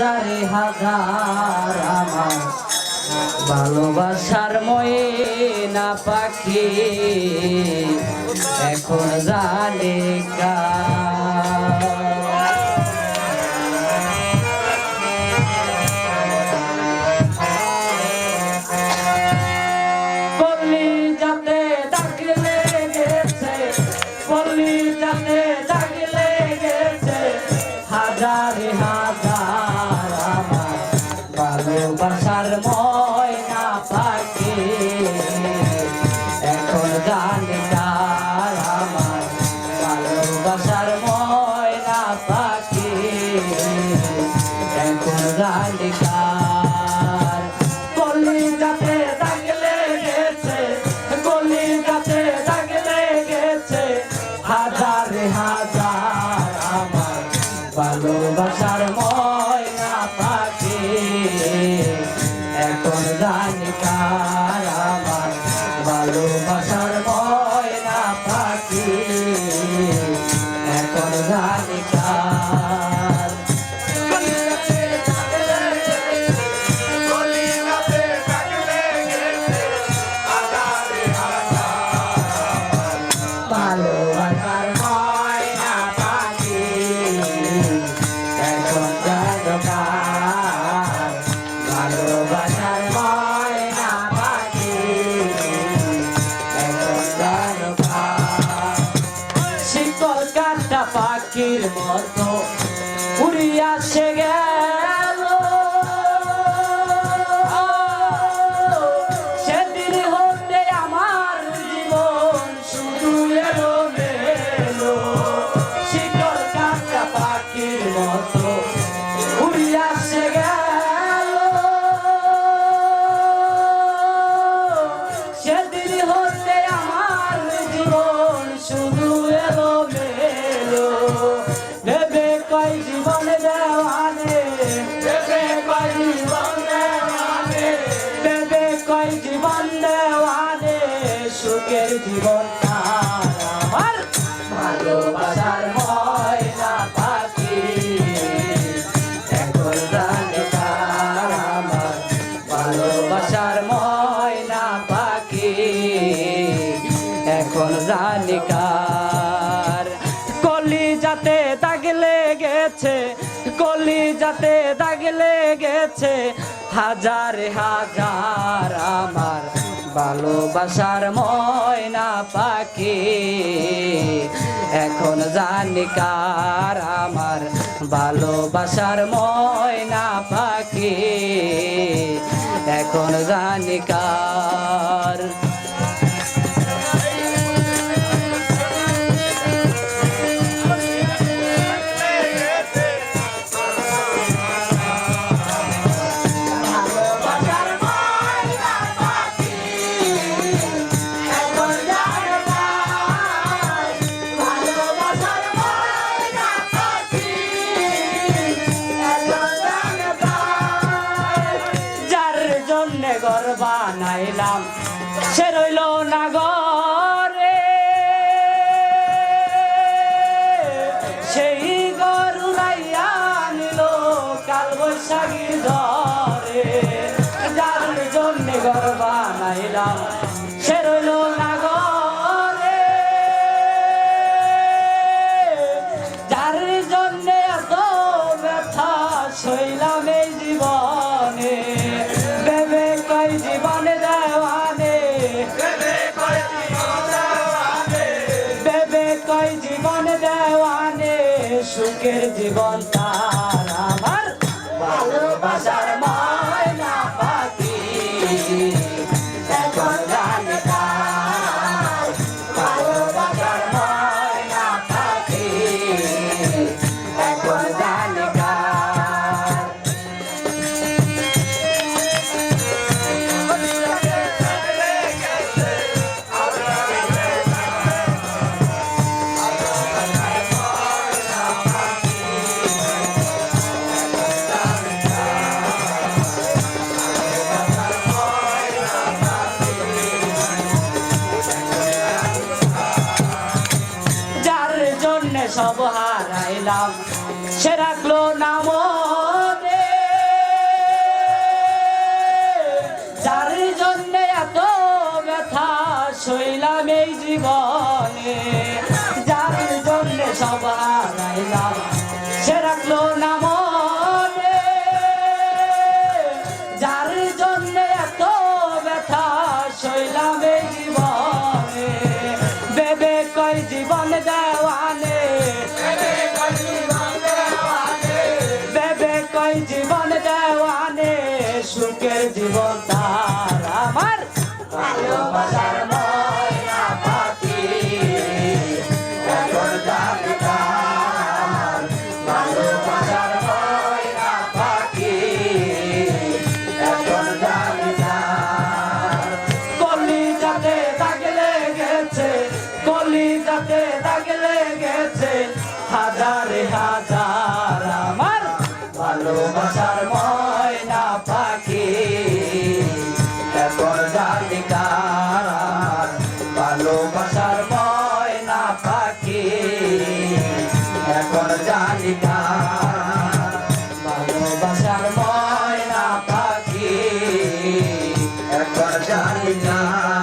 হাজারে হাজার আমার ভালোবাসার ময়না পাখি এখন জানে পল্লী যাতে দাগ লেগেছে, পল্লী যাতে দাগ লেগেছে, হাজারে হাজার আমার ভালোবাসার ময়না পাখি এখন জানি কার আমার ভালোবাসার ময়না পাখি এখন জানি কার। কলিজাতে দাগ লেগেছে, কলিজাতে দাগ লেগেছে, হাজারে হাজার আমার ভালোবাসার ময়না পাখি এখন জানি কার আমার ভালোবাসার ময়না পাখি এখন জানি কার। ভালোবাসার ময়না পাখি এখন জানি কার, ভালোবাসার ময়না পাখি এখন জানি কার। শীতল কাটা পাখির মতো উড়িয়া সে গেল, সেদিন হতে আমার জীবন শুধু এলো মেলো। শীতল কাটা পাখির মতো উড়িয়া সে গেল, সেদিন হতে আমার জীবন শুধু এলো মেলো। ভেবে কয় জীবন দেওয়ানে, ভেবে কয় জীবন দেওয়ানে, ভেবে কয় জীবন দেওয়ানে, সুখের জীবন তার আমার ভালোবাসার ময়না পাখি এখন জানি কার আমার ভালোবাসার ময়না পাখি এখন জানি কার। কলিজাতে দাগ লেগেছে, কলিজাতে দাগ লেগেছে, হাজারে হাজার আমার ভালোবাসার ময়না পাখি এখন জানি কার আমার ভালোবাসার ময়না পাখি এখন জানি কার। ঘর বানাইলাম সে রইল না ঘরে, সেই ঘর উড়াইয়া নিল কাল বৈশাখী ঝড়ে। যার জন্য ঘর বানাইলাম সে রইল না ঘরে, যার জন্য এত ব্যথা সইলাম এই জীবনে। ভেবে কয় জীবন দেওয়ানে, ভেবে কয় জীবন দেওয়ানে, সুখের জীবন তার আমার ভালোবাসার ময়না পাখি এখন জানি কার ভালোবাসার ময়না পাখি এখন জানি কার। সব হারাইলাম সে রাখলো না মনে, জীবনে যার জন্য সব হারাইলাম সে রাখলো না মনে যার জন্য এত ব্যথা সইলাম এই জীবনে বেবে কই জীবন দেওয়ানে বেবে কই জীবন দেওয়ানে সুখের জীবন তার আমার ভালোবাসার ময়না পাখি এখন জানি কার ভালোবাসার ময়না পাখি এখন জানি কার কলিজাতে দাগ লেগেছে কলিজাতে দাগ লেগেছে হাজারে হাজার আমার ভালোবাসার ময়না পাখি এখন জানি কার ভালোবাসার ময়না পাখি এখন জানি কার ভালোবাসার ময়না পাখি এখন জানি কার